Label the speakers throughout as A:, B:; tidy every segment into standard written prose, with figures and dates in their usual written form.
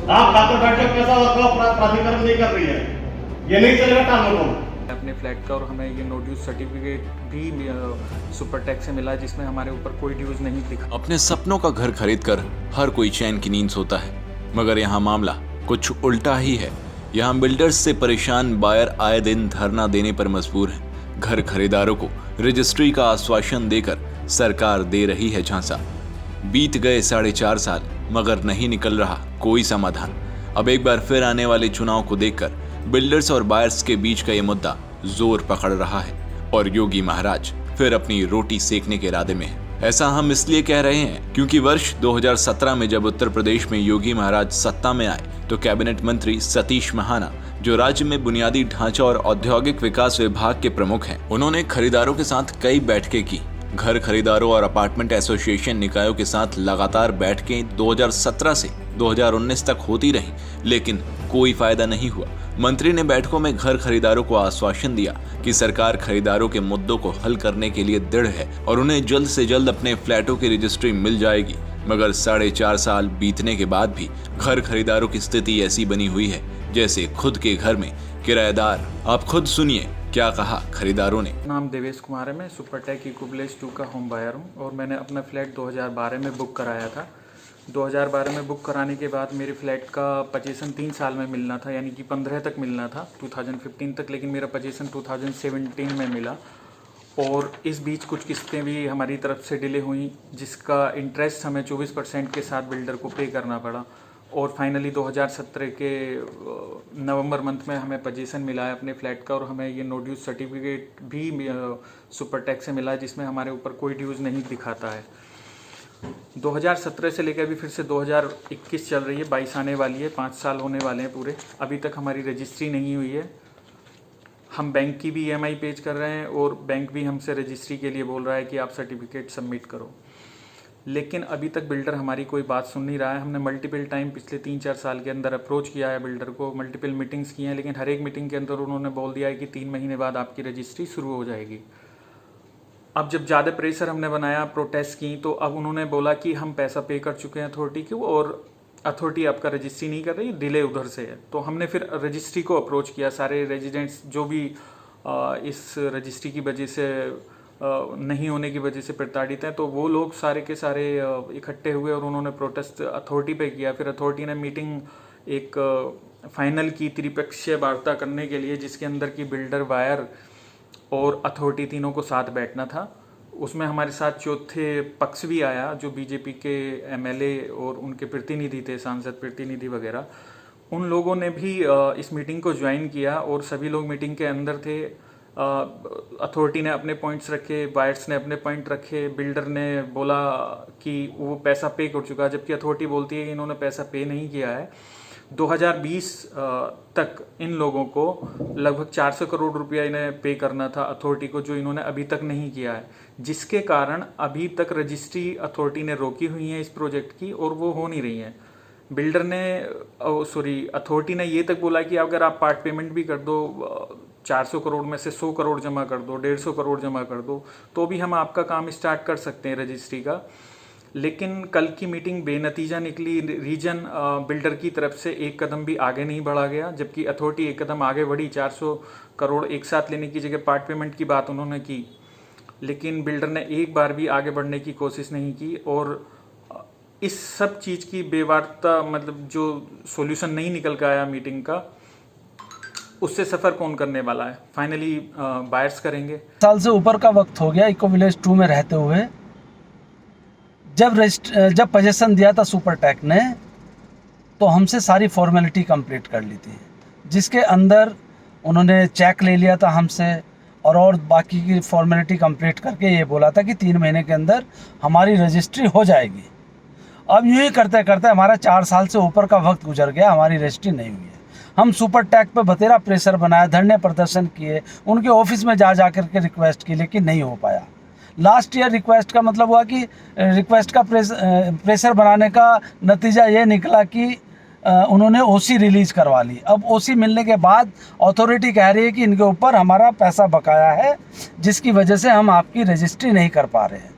A: आप खाते बैठ के पैसा प्राधिकरण नहीं कर रही है, ये नहीं चलेगा टाइम को।
B: अपने फ्लैट का और हमें ये नो ड्यूज सर्टिफिकेट भी सुपर टैक्स से मिला, जिसमें हमारे ऊपर कोई ड्यूज नहीं दिखा।
C: अपने सपनों का घर खरीदकर हर कोई चैन की नींद सोता है, मगर यहाँ मामला कुछ उल्टा ही है। यहाँ बिल्डर्स से परेशान बायर आए दिन धरना देने पर मजबूर हैं। घर खरीदारों को रजिस्ट्री का आश्वासन देकर सरकार दे रही है झांसा। बीत गए 4.5 साल, मगर नहीं निकल रहा कोई समाधान। अब एक बार फिर आने वाले चुनाव को देखकर बिल्डर्स और बायर्स के बीच का ये मुद्दा जोर पकड़ रहा है और योगी महाराज फिर अपनी रोटी सेकने के इरादे में है। ऐसा हम इसलिए कह रहे हैं क्योंकि वर्ष 2017 में जब उत्तर प्रदेश में योगी महाराज सत्ता में आए तो कैबिनेट मंत्री सतीश महाना, जो राज्य में बुनियादी ढांचा और औद्योगिक विकास विभाग के प्रमुख हैं, उन्होंने खरीदारों के साथ कई बैठकें की। घर खरीदारों और अपार्टमेंट एसोसिएशन निकायों के साथ लगातार बैठकें 2017 से 2019 तक होती रहीं, लेकिन कोई फायदा नहीं हुआ। मंत्री ने बैठकों में घर खरीदारों को आश्वासन दिया कि सरकार खरीदारों के मुद्दों को हल करने के लिए दृढ़ है और उन्हें जल्द से जल्द अपने फ्लैटों की रजिस्ट्री मिल जाएगी। मगर 4.5 साल बीतने के बाद भी घर खरीदारों की स्थिति ऐसी बनी हुई है जैसे खुद के घर में किराएदार। आप खुद सुनिए क्या कहा खरीदारों ने।
B: नाम देवेश कुमार है, मैं सुपरटेक इको विलेज 2 का होम बायर हूँ और मैंने अपना फ्लैट 2012 में बुक कराया था। 2012 में बुक कराने के बाद मेरे फ्लैट का पोजीशन 3 साल में मिलना था, यानी कि 15 तक मिलना था 2015 तक, लेकिन मेरा पोजीशन 2017 में मिला। और इस बीच कुछ किस्तें भी हमारी तरफ से डिले हुई, जिसका इंटरेस्ट हमें 24% के साथ बिल्डर को पे करना पड़ा। और फाइनली 2017 के नवंबर मंथ में हमें पोजीशन मिला है अपने फ्लैट का और हमें ये नो ड्यूज सर्टिफिकेट भी सुपर टैक्स से मिला है, जिसमें हमारे ऊपर कोई ड्यूज नहीं दिखाता है। 2017 से लेकर अभी फिर से 2021 चल रही है, 22 आने वाली है, 5 साल होने वाले हैं पूरे। अभी तक हमारी रजिस्ट्री नहीं हुई है। हम बैंक की भी EMI पेज कर रहे हैं और बैंक भी हमसे रजिस्ट्री के लिए बोल रहा है कि आप सर्टिफिकेट सबमिट करो, लेकिन अभी तक बिल्डर हमारी कोई बात सुन नहीं रहा है। हमने मल्टीपल टाइम पिछले 3-4 साल के अंदर अप्रोच किया है बिल्डर को, मल्टीपल मीटिंग्स की हैं, लेकिन हर एक मीटिंग के अंदर उन्होंने बोल दिया है कि 3 महीने बाद आपकी रजिस्ट्री शुरू हो जाएगी। अब जब ज़्यादा प्रेशर हमने बनाया, प्रोटेस्ट की, तो अब उन्होंने बोला कि हम पैसा पे कर चुके हैं अथॉरिटी को और अथॉरिटी आपका रजिस्ट्री नहीं कर रही, डिले उधर से है। तो हमने फिर रजिस्ट्री को अप्रोच किया। सारे रेजिडेंट्स जो भी इस रजिस्ट्री की वजह से नहीं होने की वजह से प्रताड़ित हैं, तो वो लोग सारे के सारे इकट्ठे हुए और उन्होंने प्रोटेस्ट अथॉरिटी पे किया। फिर अथॉरिटी ने मीटिंग एक फाइनल की त्रिपक्षीय वार्ता करने के लिए, जिसके अंदर की बिल्डर, बायर और अथॉरिटी तीनों को साथ बैठना था। उसमें हमारे साथ चौथे पक्ष भी आया, जो बीजेपी के MLA और उनके प्रतिनिधि थे, सांसद प्रतिनिधि वगैरह। उन लोगों ने भी इस मीटिंग को ज्वाइन किया और सभी लोग मीटिंग के अंदर थे। अथॉरिटी ने अपने पॉइंट्स रखे, बायर्स ने अपने पॉइंट रखे, बिल्डर ने बोला कि वो पैसा पे कर चुका, जबकि अथॉरिटी बोलती है कि इन्होंने पैसा पे नहीं किया है। 2020 तक इन लोगों को लगभग 400 करोड़ रुपया इन्हें पे करना था अथॉरिटी को, जो इन्होंने अभी तक नहीं किया है, जिसके कारण अभी तक रजिस्ट्री अथॉरिटी ने रोकी हुई है इस प्रोजेक्ट की और वो हो नहीं रही है। बिल्डर ने अथॉरिटी ने ये तक बोला कि अगर आप पार्ट पेमेंट भी कर दो, 400 करोड़ में से 100 करोड़ जमा कर दो, 150 करोड़ जमा कर दो, तो भी हम आपका काम स्टार्ट कर सकते हैं रजिस्ट्री का। लेकिन कल की मीटिंग बेनतीजा निकली। रीजन बिल्डर की तरफ से एक कदम भी आगे नहीं बढ़ा गया, जबकि अथॉरिटी एक कदम आगे बढ़ी। 400 करोड़ एक साथ लेने की जगह पार्ट पेमेंट की बात उन्होंने की, लेकिन बिल्डर ने एक बार भी आगे बढ़ने की कोशिश नहीं की। और इस सब चीज़ की बेवार्ता, मतलब जो सॉल्यूशन नहीं निकल के आया मीटिंग का, उससे सफ़र कौन करने वाला है? फाइनली बायर्स करेंगे।
D: साल से ऊपर का वक्त हो गया इको विलेज 2 में रहते हुए। जब पोजीशन दिया था सुपरटेक ने, तो हमसे सारी फॉर्मेलिटी कंप्लीट कर ली थी, जिसके अंदर उन्होंने चेक ले लिया था हमसे और बाकी की फॉर्मेलिटी कंप्लीट करके ये बोला था कि 3 महीने के अंदर हमारी रजिस्ट्री हो जाएगी। अब यूँ ही करते करते हमारा 4 साल से ऊपर का वक्त गुजर गया, हमारी रजिस्ट्री नहीं हुई है। हम सुपरटेक पे बतेरा प्रेशर बनाया, धरने प्रदर्शन किए, उनके ऑफिस में जा कर के रिक्वेस्ट की, लेकिन नहीं हो पाया। लास्ट ईयर रिक्वेस्ट का मतलब हुआ कि रिक्वेस्ट का प्रेशर बनाने का नतीजा ये निकला कि उन्होंने OC रिलीज करवा ली। अब OC मिलने के बाद अथॉरिटी कह रही है कि इनके ऊपर हमारा पैसा बकाया है, जिसकी वजह से हम आपकी रजिस्ट्री नहीं कर पा रहे हैं।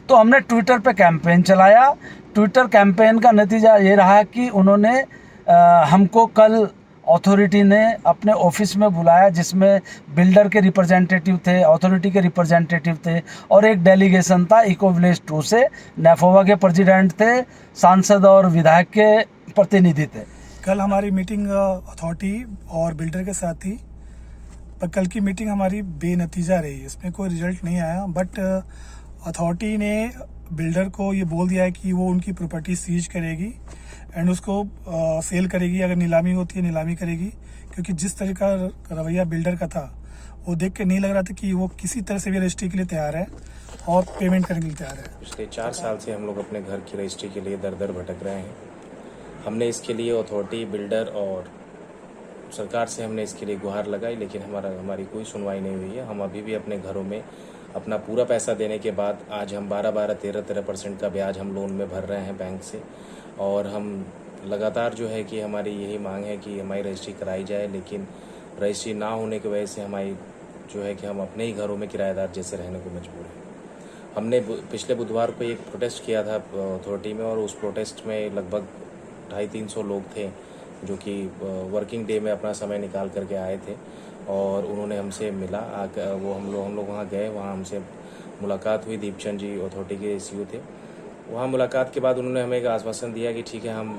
D: तो हमने ट्विटर पे कैंपेन चलाया। ट्विटर कैंपेन का नतीजा ये रहा कि उन्होंने हमको कल अथॉरिटी ने अपने ऑफिस में बुलाया, जिसमें बिल्डर के रिप्रेजेंटेटिव थे, अथॉरिटी के रिप्रेजेंटेटिव थे और एक डेलीगेशन था इको विलेज 2 से। नेफोवा के प्रेसिडेंट थे, सांसद और विधायक के प्रतिनिधि थे।
E: कल हमारी मीटिंग अथॉरिटी और बिल्डर के साथ थी, पर कल की मीटिंग हमारी बेनतीजा रही। इसमें कोई रिजल्ट नहीं आया, बट अथॉरिटी ने बिल्डर को ये बोल दिया है कि वो उनकी प्रॉपर्टी सीज करेगी एंड उसको सेल करेगी। अगर नीलामी होती है नीलामी करेगी, क्योंकि जिस तरह का रवैया बिल्डर का था वो देख के नहीं लग रहा था कि वो किसी तरह से भी रजिस्ट्री के लिए तैयार है और पेमेंट करने के लिए तैयार है।
F: पिछले 4 साल से हम लोग अपने घर की रजिस्ट्री के लिए दर दर भटक रहे हैं। हमने इसके लिए अथॉरिटी, बिल्डर और सरकार से हमने इसके लिए गुहार लगाई, लेकिन हमारी कोई सुनवाई नहीं हुई है। हम अभी भी अपने घरों में अपना पूरा पैसा देने के बाद आज हम 12-12, 13% का ब्याज हम लोन में भर रहे हैं बैंक से। और हम लगातार जो है कि हमारी यही मांग है कि हमारी रजिस्ट्री कराई जाए, लेकिन रजिस्ट्री ना होने की वजह से हमारी जो है कि हम अपने ही घरों में किराएदार जैसे रहने को मजबूर हैं। हमने पिछले बुधवार को एक प्रोटेस्ट किया था अथॉरिटी में, और उस प्रोटेस्ट में लगभग 250-300 लोग थे जो कि वर्किंग डे में अपना समय निकाल करके आए थे, और उन्होंने हमसे मिला। वो हम लोग वहाँ गए, वहाँ हमसे मुलाकात हुई। दीपचंद जी अथॉरिटी के सीईओ थे। वहाँ मुलाकात के बाद उन्होंने हमें एक आश्वासन दिया कि ठीक है, हम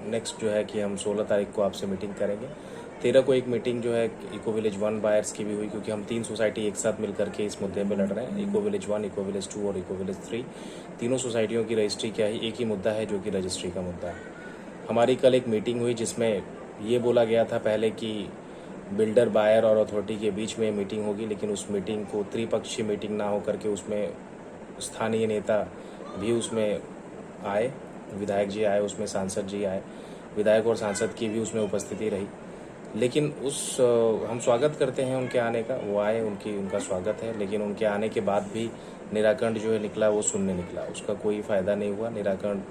F: नेक्स्ट जो है कि हम 16 तारीख को आपसे मीटिंग करेंगे। 13 को एक मीटिंग जो है इको विलेज 1 बायर्स की भी हुई, क्योंकि हम 3 सोसाइटी एक साथ मिल करके इस मुद्दे में लड़ रहे हैं। इको विलेज 1, इको विलेज 2 और इको विलेज 3, तीनों सोसाइटियों की रजिस्ट्री क्या है, एक ही मुद्दा है जो कि रजिस्ट्री का मुद्दा है। हमारी कल एक मीटिंग हुई जिसमें ये बोला गया था पहले कि बिल्डर, बायर और अथॉरिटी के बीच में मीटिंग होगी, लेकिन उस मीटिंग को त्रिपक्षीय मीटिंग ना हो करके उसमें स्थानीय नेता भी उसमें आए, विधायक जी आए, उसमें सांसद जी आए, विधायक और सांसद की भी उसमें उपस्थिति रही। लेकिन हम स्वागत करते हैं उनके आने का। वो आए, उनका स्वागत है, लेकिन उनके आने के बाद भी निराकरण जो है निकला वो शून्य निकला। उसका कोई फ़ायदा नहीं हुआ। निराकरण